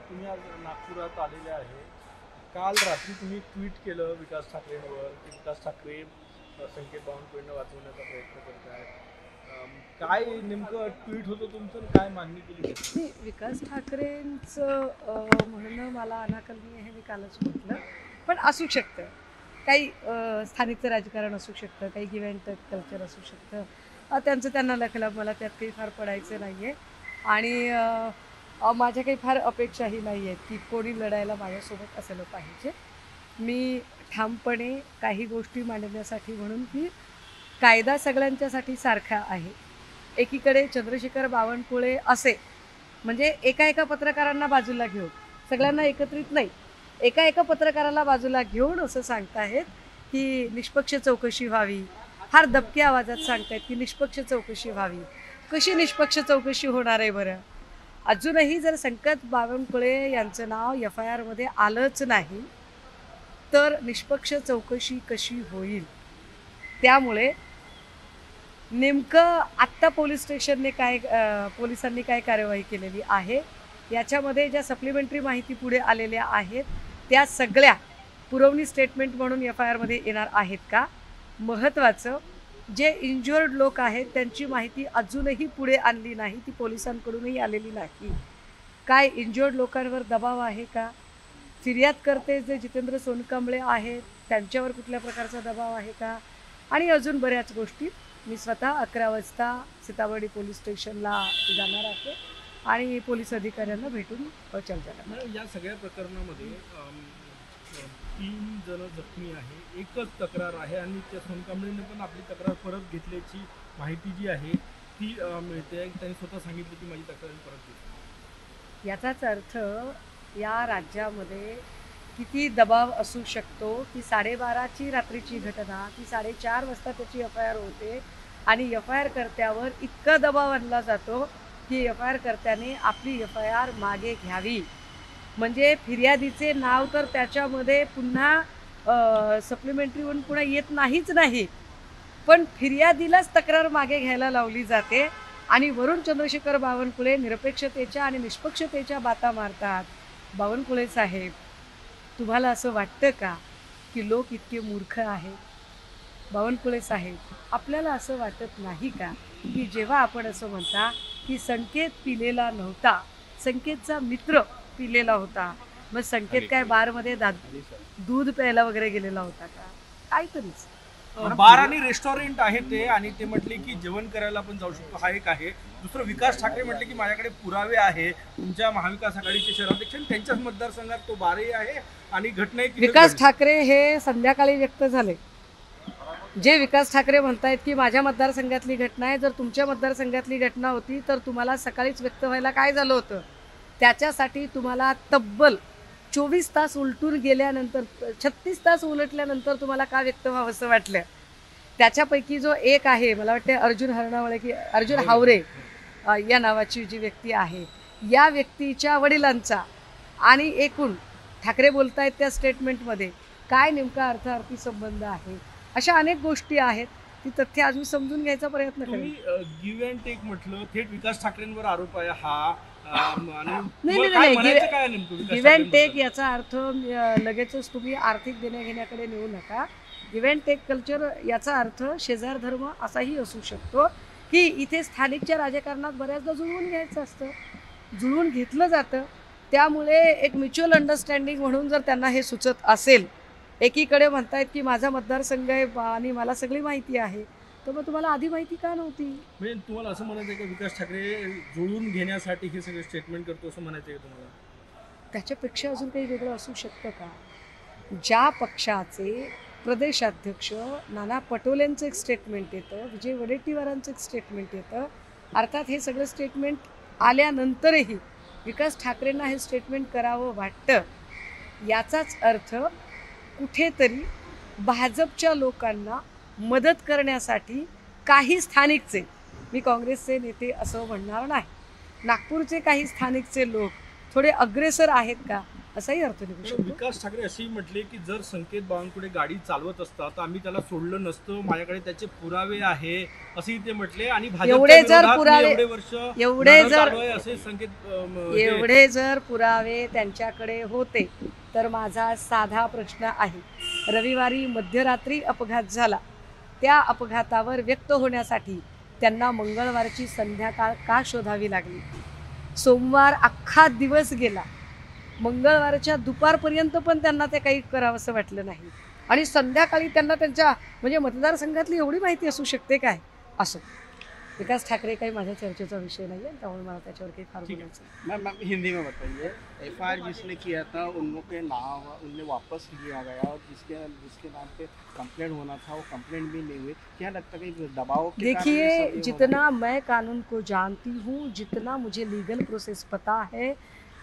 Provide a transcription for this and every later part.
तुम्ही आज नागपुरात आलेले आहे. काल रात्री तुम्ही ट्विट केलं विकास ठाकरेंवर की विकास ठाकरे संकेत बावनकुळेंना वाचवण्याचा प्रयत्न करत आहेत. काय नेमकं ट्विट होतं तुमचं आणि काय मागणी केली त्याची? नाही, विकास ठाकरेंचं म्हणणं मला अनाकलनीय आहे, मी कालच म्हटलं. पण असू शकतं काही स्थानिकचं राजकारण असू शकतं, काही गिव्ह अँड टेक कल्चर असू शकतं. त्यांचं त्यांना लखला, मला त्यात काही फार पडायचं नाही आहे. आणि माझ्या काही फार अपेक्षाही नाही आहेत की कोणी लढायला माझ्यासोबत असायला पाहिजे. मी ठामपणे काही गोष्टी मांडण्यासाठी, म्हणून की कायदा सगळ्यांच्यासाठी सारखा आहे. एकीकडे चंद्रशेखर बावनकुळे असे म्हणजे एका पत्रकारांना बाजूला घेऊन, सगळ्यांना एकत्रित नाही, एका पत्रकाराला बाजूला घेऊन असं सांगताहेत की निष्पक्ष चौकशी व्हावी. फार दबक्या आवाजात सांगतायत की निष्पक्ष चौकशी व्हावी. कशी निष्पक्ष चौकशी होणार आहे बरं? अजूनही जर संकेत बावनकुळे यांचं नाव FIR मध्ये आलंच नाही तर निष्पक्ष चौकशी कशी होईल? त्यामुळे नेमकं आत्ता पोलिसांनी काय कार्यवाही केलेली आहे याच्यामध्ये ज्या सप्लिमेंटरी माहिती पुढे आलेल्या आहेत त्या सगळ्या पुरवणी स्टेटमेंट म्हणून FIR मध्ये येणार आहेत का? महत्त्वाचं, जे इंज्युअर्ड लोक आहेत त्यांची माहिती अजूनही पुढे आणली नाही, ती पोलिसांकडूनही आलेली नाही. काय इंज्युअर्ड लोकांवर दबाव आहे का? फिर्यादकर्ते जे जितेंद्र सोनकांबळे आहेत त्यांच्यावर कुठल्या प्रकारचा दबाव आहे का? आणि अजून बऱ्याच गोष्टी. मी स्वतः 11 वाजता सीताबर्डी पोलीस स्टेशनला जाणार आहे आणि पोलीस अधिकाऱ्यांना भेटून चर्चा करणार. या सगळ्या प्रकरणामध्ये 3 जण जखमी आहे, एकच तक्रार आहे आणि त्या सोनकांबळेने पण आपली तक्रार परत घेतल्याची माहिती जी आहे ती मिळते. त्यांनी स्वतः सांगितलं की माझी तक्रार परत घेतली. याचाच अर्थ या राज्यामध्ये किती दबाव असू शकतो की 12:30ची रात्रीची घटना, ती 4:30 वाजता त्याची FIR होते आणि FIR कर्त्यावर इतका दबाव आणला जातो की FIR कर्त्याने आपली FIR मागे घ्यावी. म्हणजे फिर्यादीचे नाव तर त्याच्यामध्ये पुन्हा सप्लिमेंटरीवरून पुन्हा येत नाही, पण फिर्यादीलाच तक्रार मागे घ्यायला लावली जाते आणि वरून चंद्रशेखर बावनकुळे निरपेक्षतेच्या आणि निष्पक्षतेच्या बाता मारतात. बावनकुळे साहेब, तुम्हाला असं वाटतं का की लोक इतके मूर्ख आहेत? बावनकुळे साहेब, आपल्याला असं वाटत नाही का की जेव्हा आपण असं म्हणता की संकेत पिलेला नव्हता, संकेतचा मित्र पिलेला होता, मग संकेत काय बारमध्ये दूध प्यायला वगैरे गेलेला होता का? काहीतरीच. बार आणि रेस्टॉरंट आहे ते, आणि ते म्हटले की जेवण करायला पण जाऊ शकतो, हा एक आहे. दुसरं, विकास ठाकरे म्हटले की माझ्याकडे पुरावे आहे, तुमच्या महाविकास आघाडीचे शहराध्यक्ष त्यांच्याच मतदारसंघात तो बारही आहे आणि घटना विकास ठाकरे हे संध्याकाळी व्यक्त झाले. जे विकास ठाकरे म्हणतायत की माझ्या मतदारसंघातली घटना आहे, जर तुमच्या मतदारसंघातली घटना होती तर तुम्हाला सकाळीच व्यक्त व्हायला काय झालं होतं? त्याच्यासाठी तुम्हाला तब्बल 24 तास उलटून गेल्यानंतर, 36 तास उलटल्यानंतर तुम्हाला का व्यक्त व्हावं असं वाटलं? त्याच्यापैकी जो एक आहे, मला वाटते अर्जुन हावरे या नावाची जी व्यक्ती आहे, या व्यक्तीच्या वडिलांचा आणि एकूण ठाकरे बोलतायत त्या स्टेटमेंटमध्ये काय नेमका अर्थार्थी संबंध आहे, अशा अनेक गोष्टी आहेत. ती तथ्य अजून समजून घ्यायचा प्रयत्न करेल. तुम्ही गिव्ह अँड टेक म्हटलं, थेट विकास ठाकरेंवर आरोप आहे हा. नाही, गिव्ह अँड टेक याचा अर्थ लगेचच तुम्ही आर्थिक देण्याघेण्याकडे नेऊ नका. गिव्ह अँड टेक कल्चर याचा अर्थ शेजार धर्म असाही असू शकतो की इथे स्थानिकच्या राजकारणात बऱ्याचदा जुळवून घ्यायचं असतं, जुळवून घेतलं जातं. त्यामुळे एक म्युच्युअल अंडरस्टँडिंग म्हणून जर त्यांना हे सुचत असेल, एकीकडे म्हणतायत की माझा मतदारसंघ आहे आणि मला सगळी माहिती आहे, तर मग तुम्हाला आधी माहिती का नव्हती? म्हणजे तुम्हाला असं म्हणायचं आहे की विकास ठाकरे जुळून घेण्यासाठी हे सगळे स्टेटमेंट करतो असं म्हणायचं आहे तुम्हाला? त्याच्यापेक्षा अजून काही वेगळं असू शकतं का? ज्या पक्षाचे प्रदेशाध्यक्ष नाना पटोलेंचं एक स्टेटमेंट येतं, विजय वडेट्टीवारांचं एक स्टेटमेंट येतं, अर्थात हे सगळं स्टेटमेंट आल्यानंतरही विकास ठाकरेंना हे स्टेटमेंट करावं वाटतं. याचाच अर्थ कुठेतरी भाजपच्या लोकांना मदत करण्यासाठी काही स्थानिकचे, मी काँग्रेसचे नेते असं म्हणणार नाही, नागपूरचे काही स्थानिकचे लोक थोडे अग्रेसर आहेत का? असाही अर्थ निघू पण शकतो. विकास ठाकरे असेही म्हटले की जर संकेत बावनकुळे गाडी चालवत असता तर आम्ही त्याला सोडलं नसतं, माझ्याकडे त्याचे पुरावे आहे असंही ते म्हटले. आणि एवढे जर भाजपच्या पुरावे- एवढे वर्ष एवढे लढत जर- आलोय असे संकेत एवढे जर पुरावे त्यांच्याकडे होते तर माझा साधा प्रश्न आहे. रविवारी मध्यरात्री अपघात झाला, त्या अपघातावर व्यक्त होण्यासाठी त्यांना मंगळवारची संध्याकाळ का शोधावी लागली? सोमवार अख्खा दिवस गेला, मंगळवारच्या दुपारपर्यंत पण त्यांना ते काही करावंसं वाटलं नाही, आणि संध्याकाळी त्यांना त्यांच्या म्हणजे मतदारसंघातली एवढी माहिती असू शकते काय? असं विकास ठाकरे काही माझ्या चर्चेचा विषय नाही आहे, त्यामुळे मला त्याच्यावर काही फार बोलायचं नाही. मैम हिंदी में बताइए, एफआईआर जिसने किया था उन लोग के नाम उनने वापस लिया गया, और जिसके नाम पे कंप्लेंट होना था वो कंप्लेंट भी नहीं हुई. क्या लगता है कि दबाव के कारण ये सब देखिए, ये हो जितना मैं कानून को जानती हूँ, जितना मुझे लीगल प्रोसेस पता है,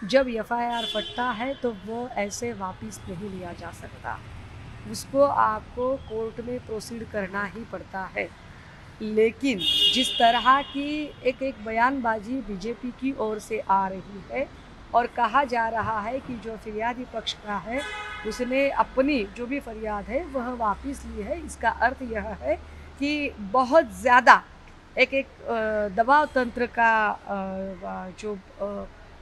जब एफआईआर फटता है तो वो ऐसे वापस नहीं लिया जा सकता, उसको आपको कोर्ट में प्रोसीड करना ही पड़ता है. लेकिन जिस तरह की एक बयानबाजी बीजेपी की ओर से आ रही है और कहा जा रहा है कि जो फरियादी पक्ष का है उसने अपनी जो भी फरियाद है वह वापस ली है, इसका अर्थ यह है कि बहुत ज़्यादा एक दबाव तंत्र का जो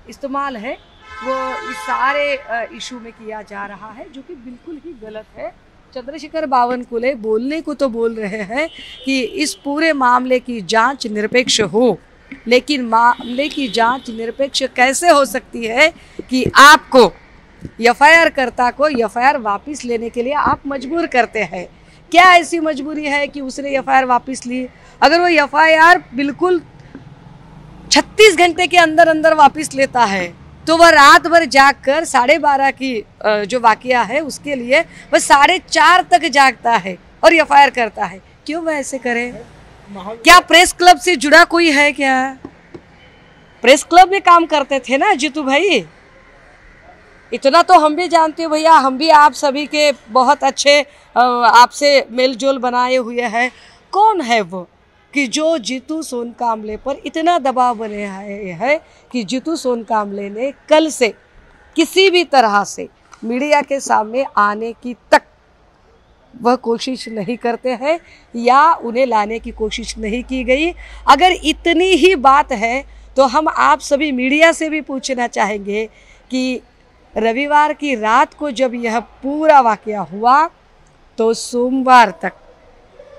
इस्तेमाल है वो इस सारे इशू में किया जा रहा है, जो कि बिल्कुल ही गलत है. चंद्रशेखर बावनकुळे बोलने को तो बोल रहे हैं कि इस पूरे मामले की जांच निरपेक्ष हो, लेकिन मामले की जांच निरपेक्ष कैसे हो सकती है कि आपको एफआईआर कर्ता को एफआईआर वापस लेने के लिए आप मजबूर करते हैं? क्या ऐसी मजबूरी है कि उसने एफआईआर वापस ली? अगर वो एफआईआर बिल्कुल 36 घंटे के अंदर अंदर वापस लेता है तो वह रात भर जाग कर 12:30 की जो वाकया है उसके लिए वह 4:30 तक जागता है और एफआईआर करता है. क्यों वह ऐसे करे? क्या प्रेस क्लब से जुड़ा कोई है क्या? प्रेस क्लब में काम करते थे ना जीतू भाई, इतना तो हम भी जानते हैं भैया, हम भी आप सभी के बहुत अच्छे आपसे मेल जोल बनाए हुए हैं. कौन है वो कि जो जीतू सोनकामले पर इतना दबाव बने है कि जीतू सोनकामले ने कल से किसी भी तरह से मीडिया के सामने आने की तक वह कोशिश नहीं करते हैं या उन्हें लाने की कोशिश नहीं की गई. अगर इतनी ही बात है तो हम आप सभी मीडिया से भी पूछना चाहेंगे कि रविवार की रात को जब यह पूरा वाकया हुआ तो सोमवार तक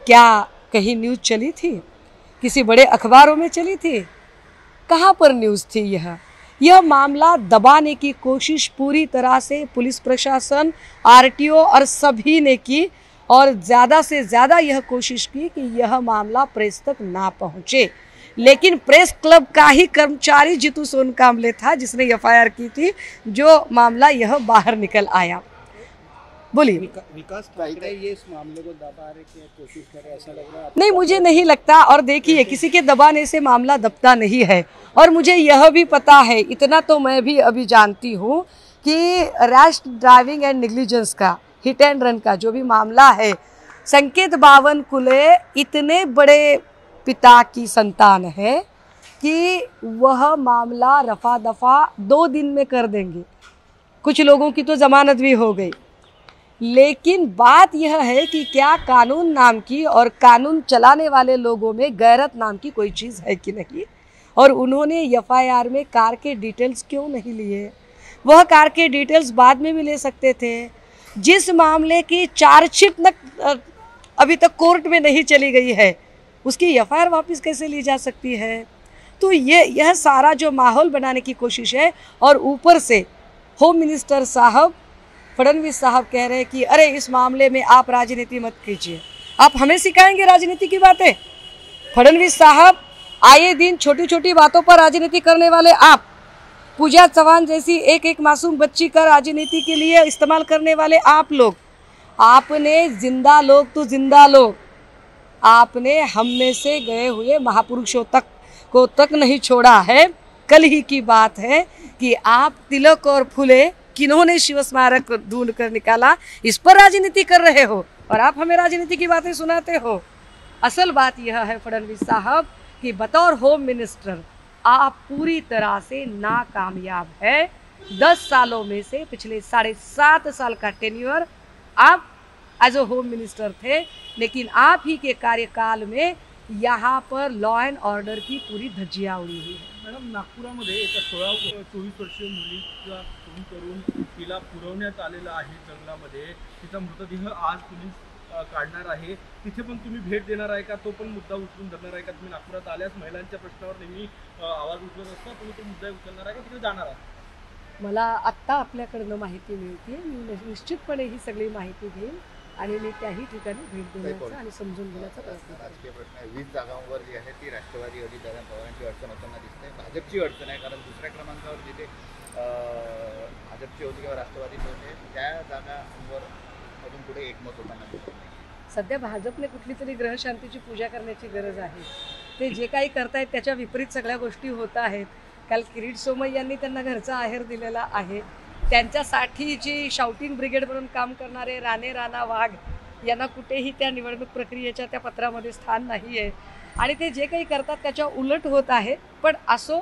क्या कहीं न्यूज़ चली थी? किसी बड़े अखबारों में चली थी? कहाँ पर न्यूज़ थी? यह मामला दबाने की कोशिश पूरी तरह से पुलिस प्रशासन, आरटीओ और सभी ने की, और ज़्यादा से ज़्यादा यह कोशिश की कि यह मामला प्रेस तक ना पहुँचे. लेकिन प्रेस क्लब का ही कर्मचारी जीतू सोनकामले था जिसने एफआईआर की थी, जो मामला यह बाहर निकल आया. बोलिए. विकास ठाकरे ये इस मामले को दबाने की कोशिश कर रहे हैं, ऐसा लग रहा है? नहीं, मुझे नहीं लगता. और देखिए, किसी के दबाने से मामला दबता नहीं है. और मुझे यह भी पता है, इतना तो मैं भी अभी जानती हूँ कि रैश ड्राइविंग एंड नेग्लिजेंस का, हिट एंड रन का जो भी मामला है, संकेत बावनकुळे इतने बड़े पिता की संतान है कि वह मामला रफा दफा 2 दिन में कर देंगे. कुछ लोगों की तो जमानत भी हो गई. लेकिन बात यह है कि क्या कानून नाम की और कानून चलाने वाले लोगों में गैरत नाम की कोई चीज़ है कि नहीं? और उन्होंने एफआईआर में कार के डिटेल्स क्यों नहीं लिए? वह कार के डिटेल्स बाद में भी ले सकते थे. जिस मामले की चार्जशीट अभी तक कोर्ट में नहीं चली गई है, उसकी एफआईआर वापस कैसे ली जा सकती है? तो यह सारा जो माहौल बनाने की कोशिश है, और ऊपर से होम मिनिस्टर साहब फडणवीस साहब कह रहे हैं कि अरे इस मामले में आप राजनीति मत कीजिए. आप हमें सिखाएंगे राजनीति की बातें? फडणवीस साहब, आए दिन छोटी छोटी बातों पर राजनीति करने वाले आप, पूजा चौहान जैसी एक मासूम बच्ची का राजनीति के लिए इस्तेमाल करने वाले आप लोग, आपने जिंदा लोग तो जिंदा लोग, आपने हम में से गए हुए महापुरुषों तक नहीं छोड़ा है. कल ही की बात है कि आप तिलक और फुले किन्होंने शिव स्मारक ढूंढ कर निकाला, इस पर राजनीति कर रहे हो और आप हमें राजनीति की बातें सुनाते हो. असल बात यह है फडणवीस साहब कि बतौर होम मिनिस्टर आप पूरी तरह से नाकामयाब है. 10 सालों में से पिछले 7.5 साल का टेन्योर आप एज अ होम मिनिस्टर थे, लेकिन आप ही के कार्यकाल में यहाँ पर लॉ एंड ऑर्डर की पूरी धज्जियां उड़ी हुई है। मॅडम, नागपुरामध्ये एका 24 वर्षीय मुलीचा खून करून तिला पुरवण्यात आलेला आहे जंगलामध्ये. तिचा मृतदेह आज पोलीस काढणार आहे. तिथे पण तुम्ही भेट देणार आहे का? तो पण मुद्दा उचलून धरणार आहे का? तुम्ही नागपुरात आल्यास महिलांच्या प्रश्नावर नेहमी आवाज उचलत असता, तुम्ही तो मुद्दा उचलणार आहे का? तिथे जाणार आहात? मला आत्ता आपल्याकडनं माहिती मिळते, मी निश्चितपणे ही सगळी माहिती घेईन आणि मी त्याही ठिकाणी भेट देण्याचा आणि समजून घेण्याचा प्रयत्न करेन. राजकीय प्रश्न आहे. 20 जागांवर जी आहे ती राष्ट्रवादी अजितदादा पवारांची अडचण होताना दिसते. भाजपची अडचण आहे, कारण दुसऱ्या क्रमांकावर जिथे भाजपची होती किंवा राष्ट्रवादीची होते त्या जागांवर अजून पुढे एकमत होताना दिसत नाही. सध्या भाजपने कुठली तरी ग्रहशांतीची पूजा करण्याची गरज आहे. ते जे काही करतायत त्याच्या विपरीत सगळ्या गोष्टी होत आहेत. काल किरीट सोमय्या यांनी त्यांना घरचा आहेर दिलेला आहे. त्यांच्यासाठी जी शाउटिंग ब्रिगेड म्हणून काम करणारे राणा वाघ यांना कुठेही त्या निवडणूक प्रक्रियेच्या त्या पत्रामध्ये स्थान नाही आहे आणि ते जे काही करतात त्याच्या उलट होत आहे. पण असो,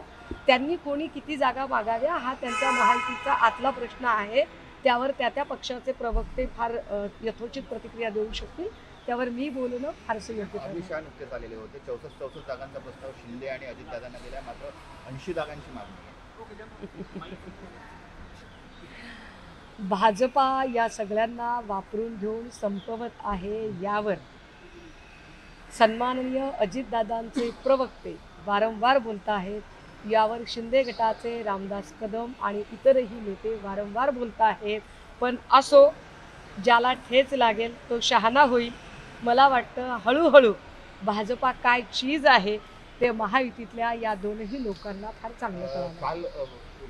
त्यांनी कोणी किती जागा मागाव्या हा त्यांच्या महायुतीचा आतला प्रश्न आहे. त्यावर त्या पक्षाचे प्रवक्ते फार यथोचित प्रतिक्रिया देऊ शकतील. त्यावर मी बोलणं फारसं योग्य अमित ठरेल. शहा नुकतेच आलेले होते. 64 जागांचा प्रस्ताव शिंदे आणि अजितदादांना दिला, मात्र 80 जागांची मागणी आहे. भाजपा या सगळ्यांना वापरून घेऊन संपवत आहे, यावर सन्माननीय अजितदादांचे प्रवक्ते वारंवार बोलत आहेत. यावर शिंदे गटाचे रामदास कदम आणि इतरही नेते वारंवार बोलत आहेत. पण असो, ज्याला ठेच लागेल तो शहाणा होईल. मला वाटतं हळूहळू भाजपा काय चीज आहे ते महायुतीतल्या या दोनही लोकांना फार चांगलं कळलं. काल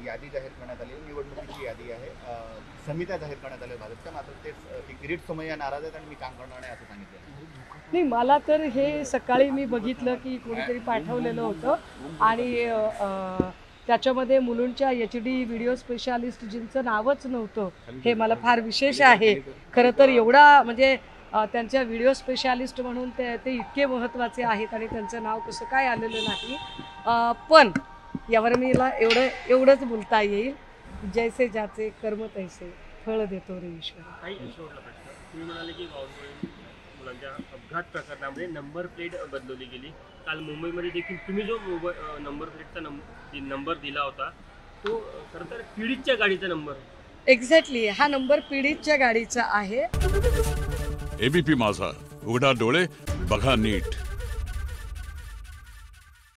यादी जाहीर करण्यात आली, निवडणुकीची यादी आहे, समित्या जाहीर करण्यात आल्या भाजपच्या, मात्र ते किरीट सोमय्या नाराज आहेत आणि मी काम करणार नाही असं सांगितलं. नाही, मला तर हे सकाळी मी बघितलं की कोणीतरी पाठवलेलं होतं आणि त्याच्यामध्ये मुलुंडच्या HD व्हिडिओ स्पेशालिस्टजींचं नावच नव्हतं. हे मला फार विशेष आहे. खरं तर एवढा म्हणजे त्यांच्या व्हिडिओ स्पेशालिस्ट म्हणून ते इतके महत्त्वाचे आहेत आणि त्यांचं नाव कसं काय आलेलं नाही. पण यावर मीला एवढंच बोलता येईल, जैसे ज्याचे कर्म तैसे फळ देतो रे ईश्वर. काही शेवटला प्रश्न, तुम्ही म्हणाले की गावकरी मुलांच्या अपघात प्रकरणामध्ये नंबर प्लेट बदलवली गेली. काल मुंबईमध्ये देखील तुम्ही जो नंबर प्लेटचा नंबर दिला होता तो खरं तर पीडितच्या गाडीचा नंबर. एक्झॅक्टली हा नंबर पीडितच्या गाडीचा आहे. ABP माझा, उघडा डोळे बघा नीट.